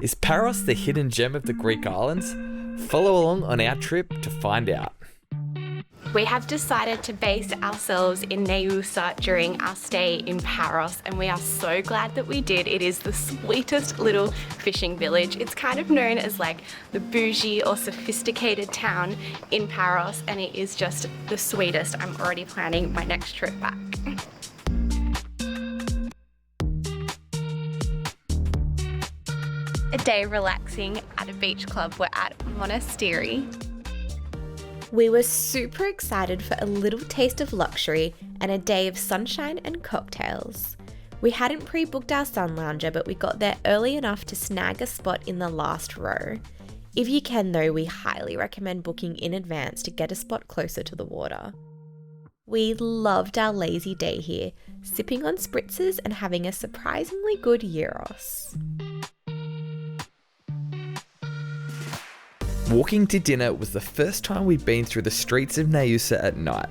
Is Paros the hidden gem of the Greek islands? Follow along on our trip to find out. We have decided to base ourselves in Naiousa during our stay in Paros, and we are so glad that we did. It is the sweetest little fishing village. It's kind of known as like the bougie or sophisticated town in Paros, and it is just the sweetest. I'm already planning my next trip back. A day relaxing at a beach club. We're at Monastiri. We were super excited for a little taste of luxury and a day of sunshine and cocktails. We hadn't pre-booked our sun lounger, but we got there early enough to snag a spot in the last row. If you can though, we highly recommend booking in advance to get a spot closer to the water. We loved our lazy day here, sipping on spritzers and having a surprisingly good gyros. Walking to dinner was the first time we'd been through the streets of Naiousa at night,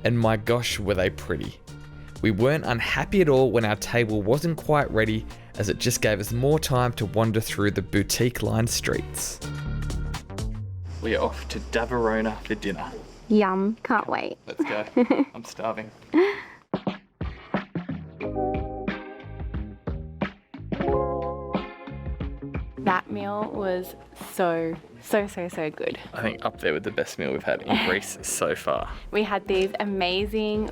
and my gosh were they pretty. We weren't unhappy at all when our table wasn't quite ready, as it just gave us more time to wander through the boutique-lined streets. We are off to Daverona for dinner. Yum, can't wait. Let's go. I'm starving. That meal was so good. I think up there with the best meal we've had in Greece so far. We had these amazing,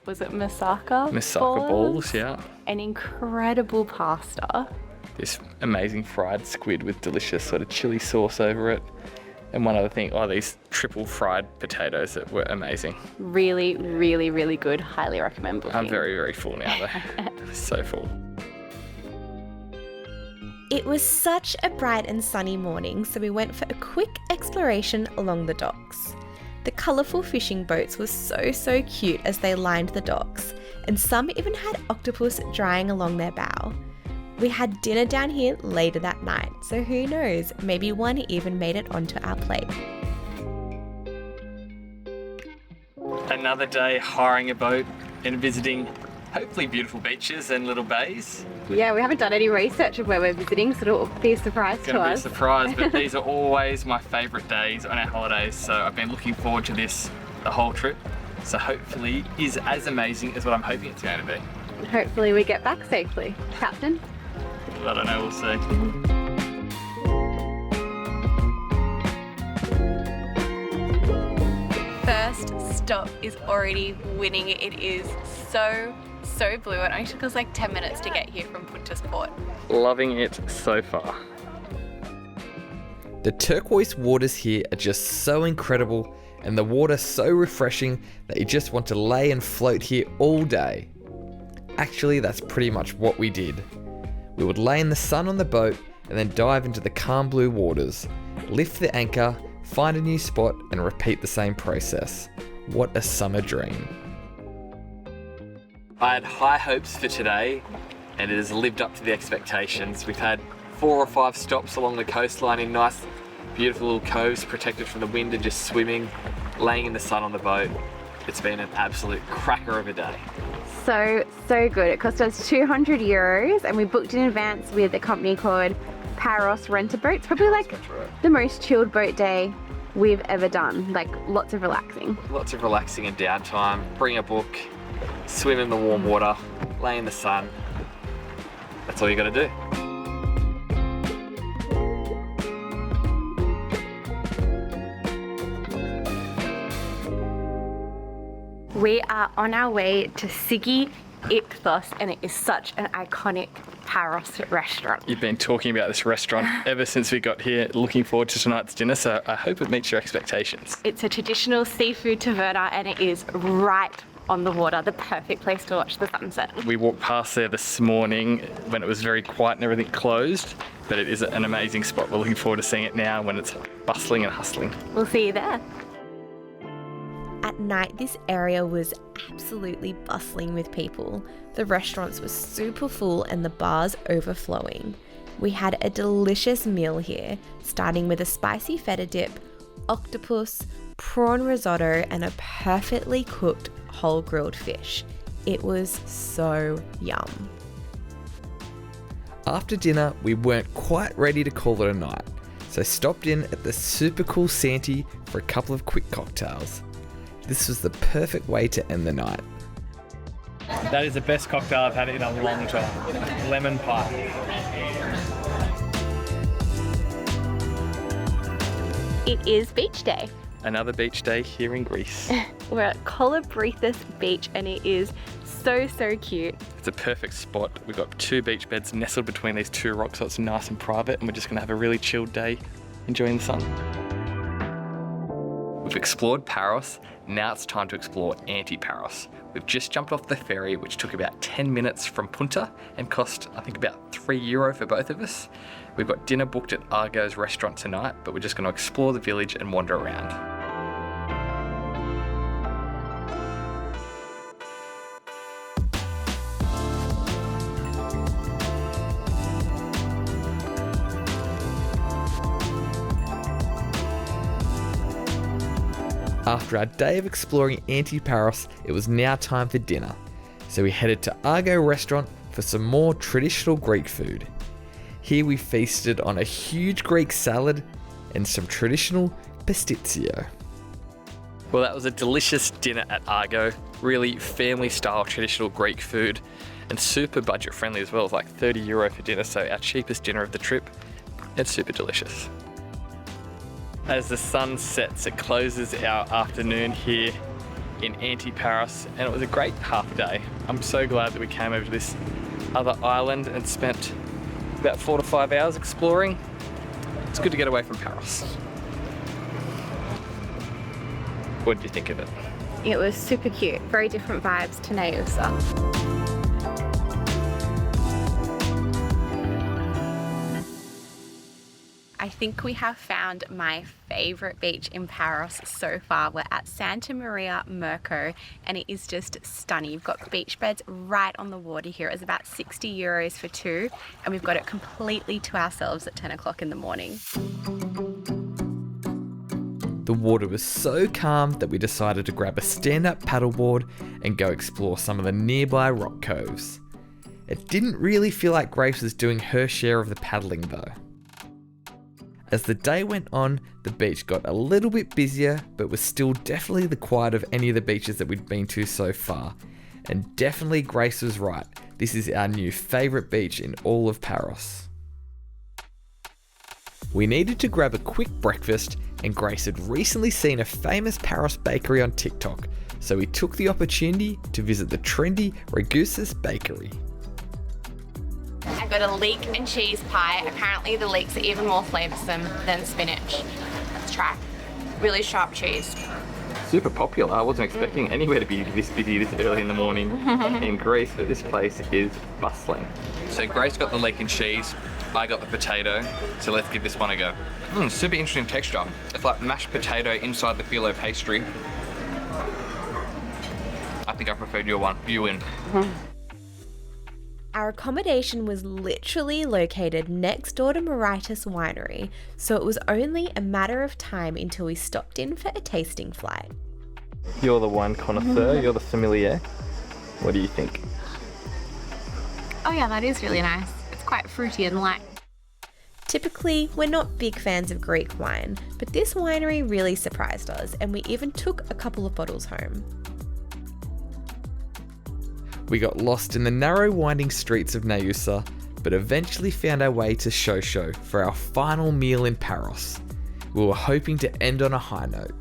was it moussaka? Moussaka balls, yeah. An incredible pasta. This amazing fried squid with delicious sort of chili sauce over it. And one other thing, these triple fried potatoes that were amazing. Really good. Highly recommend booking. I'm very full now though. So full. It was such a bright and sunny morning, so we went for a quick exploration along the docks. The colourful fishing boats were so cute as they lined the docks, and some even had octopus drying along their bow. We had dinner down here later that night, so who knows, maybe one even made it onto our plate. Another day hiring a boat and visiting hopefully beautiful beaches and little bays. Yeah, we haven't done any research of where we're visiting, so it'll be a surprise to us. It's going to be a surprise, but these are always my favourite days on our holidays, so I've been looking forward to this the whole trip. So hopefully it is as amazing as what I'm hoping it's going to be. Hopefully we get back safely. Captain? I don't know, we'll see. First stop is already winning. It is so blue. It only took us like 10 minutes to get here from Punta Port. Loving it so far. The turquoise waters here are just so incredible, and the water so refreshing that you just want to lay and float here all day. Actually, that's pretty much what we did. We would lay in the sun on the boat and then dive into the calm blue waters, lift the anchor, find a new spot and repeat the same process. What a summer dream. I had high hopes for today and it has lived up to the expectations. We've had 4 or 5 stops along the coastline in nice, beautiful little coves protected from the wind and just swimming, laying in the sun on the boat. It's been an absolute cracker of a day. So good. It cost us €200 and we booked in advance with a company called Paros Rent-A-Boat. Probably like the most chilled boat day we've ever done. Like lots of relaxing. Lots of relaxing and downtime. Bring a book, swim in the warm water, lay in the sun. That's all you gotta do. We are on our way to Sigi Ikthios and it is such an iconic Paros restaurant. You've been talking about this restaurant ever since we got here, looking forward to tonight's dinner, so I hope it meets your expectations. It's a traditional seafood taverna and it is right on the water, the perfect place to watch the sunset. We walked past there this morning when it was very quiet and everything closed, but it is an amazing spot. We're looking forward to seeing it now when it's bustling and hustling. We'll see you there. At night, this area was absolutely bustling with people. The restaurants were super full and the bars overflowing. We had a delicious meal here, starting with a spicy feta dip, octopus, prawn risotto, and a perfectly cooked whole grilled fish. It was so yum. After dinner, we weren't quite ready to call it a night, so stopped in at the super cool Sante for a couple of quick cocktails. This was the perfect way to end the night. That is the best cocktail I've had in a long time. Lemon pie. It is beach day. Another beach day here in Greece. We're at Kolymbithres Beach and it is so cute. It's a perfect spot. We've got 2 beach beds nestled between these 2 rocks, so it's nice and private, and we're just gonna have a really chilled day enjoying the sun. We've explored Paros, now it's time to explore Anti-Paros. We've just jumped off the ferry, which took about 10 minutes from Punta and cost, I think, about €3 for both of us. We've got dinner booked at Argo's Restaurant tonight, but we're just gonna explore the village and wander around. After our day of exploring Anti-Paros, it was now time for dinner. So we headed to Argo Restaurant for some more traditional Greek food. Here we feasted on a huge Greek salad and some traditional pastitsio. Well, that was a delicious dinner at Argo. Really family style traditional Greek food and super budget friendly as well. It was like €30 for dinner, so our cheapest dinner of the trip. It's super delicious. As the sun sets, it closes our afternoon here in Anti-Paros, and it was a great half day. I'm so glad that we came over to this other island and spent about 4 to 5 hours exploring. It's good to get away from Paros. What did you think of it? It was super cute. Very different vibes to Naousa. I think we have found my favorite beach in Paros so far. We're at Santa Maria Mirko and it is just stunning. You've got beach beds right on the water here. It's about €60 for 2 and we've got it completely to ourselves at 10 o'clock in the morning. The water was so calm that we decided to grab a stand-up paddleboard and go explore some of the nearby rock coves. It didn't really feel like Grace was doing her share of the paddling though. As the day went on, the beach got a little bit busier, but was still definitely the quiet of any of the beaches that we'd been to so far. And definitely Grace was right. This is our new favourite beach in all of Paros. We needed to grab a quick breakfast, and Grace had recently seen a famous Ragoussis Bakery on TikTok, so we took the opportunity to visit the trendy Ragoussis Bakery. I got a leek and cheese pie. Apparently the leeks are even more flavoursome than spinach. Let's try. Really sharp cheese. Super popular. I wasn't expecting anywhere to be this busy this early in the morning in Greece, but this place is bustling. So Grace got the leek and cheese, I got the potato, so let's give this one a go. Super interesting texture. It's like mashed potato inside the phyllo pastry. I think I preferred your one. You win. Our accommodation was literally located next door to Moraitis Winery, so it was only a matter of time until we stopped in for a tasting flight. You're the wine connoisseur, you're the sommelier. What do you think? Oh yeah, that is really nice. It's quite fruity and light. Typically, we're not big fans of Greek wine, but this winery really surprised us, and we even took a couple of bottles home. We got lost in the narrow winding streets of Naousa, but eventually found our way to Shosho for our final meal in Paros. We were hoping to end on a high note.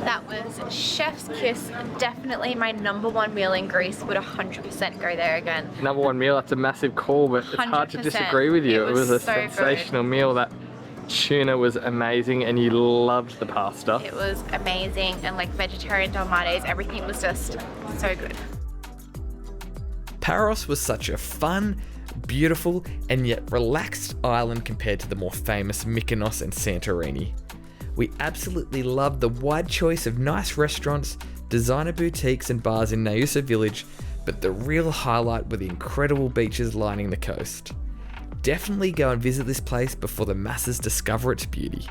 That was chef's kiss. Definitely my #1 meal in Greece. Would 100% go there again. #1 meal, that's a massive call, but it's hard to 100%. disagree with you. It was a so sensational meal. That tuna was amazing and you loved the pasta. It was amazing, and like vegetarian dolmades, everything was just so good. Paros was such a fun, beautiful, and yet relaxed island compared to the more famous Mykonos and Santorini. We absolutely loved the wide choice of nice restaurants, designer boutiques and bars in Naousa village, but the real highlight were the incredible beaches lining the coast. Definitely go and visit this place before the masses discover its beauty.